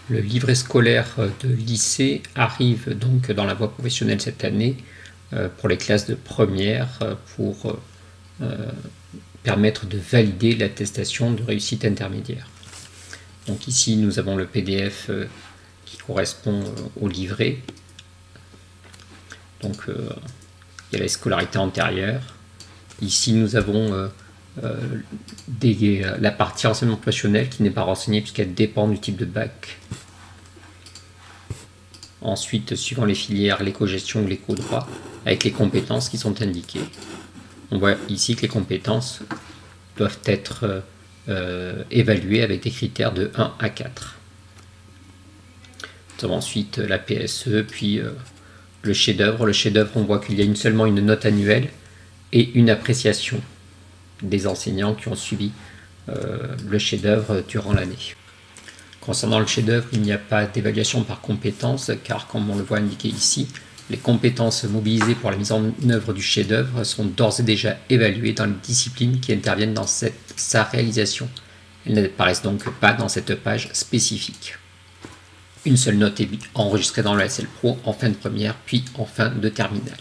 Le livret scolaire de lycée arrive donc dans la voie professionnelle cette année pour les classes de première pour permettre de valider l'attestation de réussite intermédiaire. Donc ici nous avons le PDF qui correspond au livret. Donc il y a la scolarité antérieure. Ici nous avons la partie enseignement professionnel qui n'est pas renseignée puisqu'elle dépend du type de bac. Ensuite, suivant les filières, l'éco-gestion ou l'éco-droit, avec les compétences qui sont indiquées. On voit ici que les compétences doivent être évaluées avec des critères de 1 à 4. Nous avons ensuite la PSE, puis le chef-d'œuvre. Le chef-d'œuvre, on voit qu'il y a seulement une note annuelle et une appréciation des enseignants qui ont suivi le chef-d'œuvre durant l'année. Concernant le chef-d'œuvre, il n'y a pas d'évaluation par compétences, car comme on le voit indiqué ici, les compétences mobilisées pour la mise en œuvre du chef-d'œuvre sont d'ores et déjà évaluées dans les disciplines qui interviennent dans sa réalisation. Elles n'apparaissent donc pas dans cette page spécifique. Une seule note est enregistrée dans le ESL Pro en fin de première, puis en fin de terminale.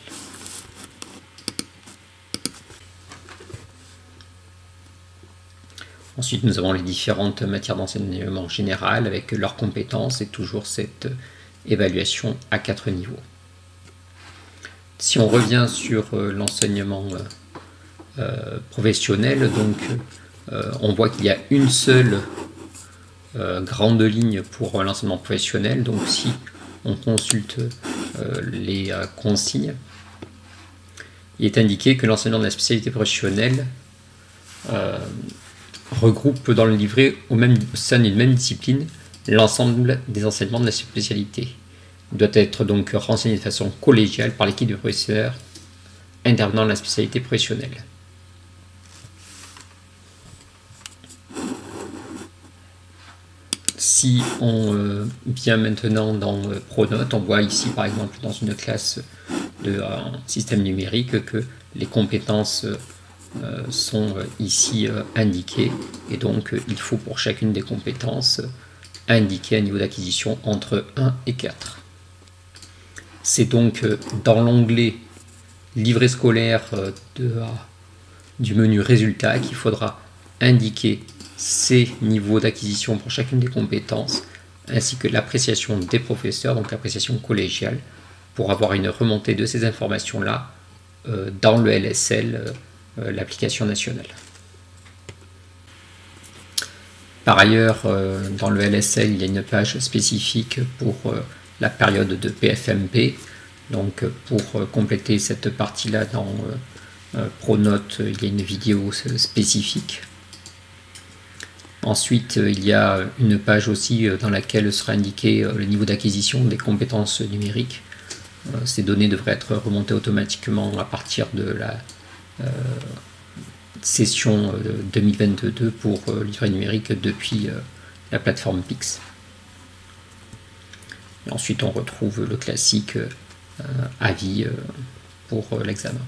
Ensuite, nous avons les différentes matières d'enseignement général avec leurs compétences et toujours cette évaluation à 4 niveaux. Si on revient sur l'enseignement professionnel, donc on voit qu'il y a une seule grande ligne pour l'enseignement professionnel. Donc si on consulte les consignes, il est indiqué que l'enseignement de la spécialité professionnelle regroupe dans le livret au sein d'une même discipline l'ensemble des enseignements de la spécialité. Il doit être donc renseigné de façon collégiale par l'équipe de professeurs intervenant dans la spécialité professionnelle. Si on vient maintenant dans Pronote, on voit ici par exemple dans une classe de système numérique que les compétences sont ici indiquées et donc il faut pour chacune des compétences indiquer un niveau d'acquisition entre 1 et 4. C'est donc dans l'onglet livret scolaire du menu résultats qu'il faudra indiquer ces niveaux d'acquisition pour chacune des compétences ainsi que l'appréciation des professeurs, donc l'appréciation collégiale, pour avoir une remontée de ces informations-là dans le LSL, l'application nationale. Par ailleurs, dans le LSL, il y a une page spécifique pour la période de PFMP. Donc pour compléter cette partie-là dans Pronote, il y a une vidéo spécifique. Ensuite, il y a une page aussi dans laquelle sera indiqué le niveau d'acquisition des compétences numériques. Ces données devraient être remontées automatiquement à partir de la session 2022 pour livret numérique depuis la plateforme Pix. Et ensuite, on retrouve le classique avis pour l'examen.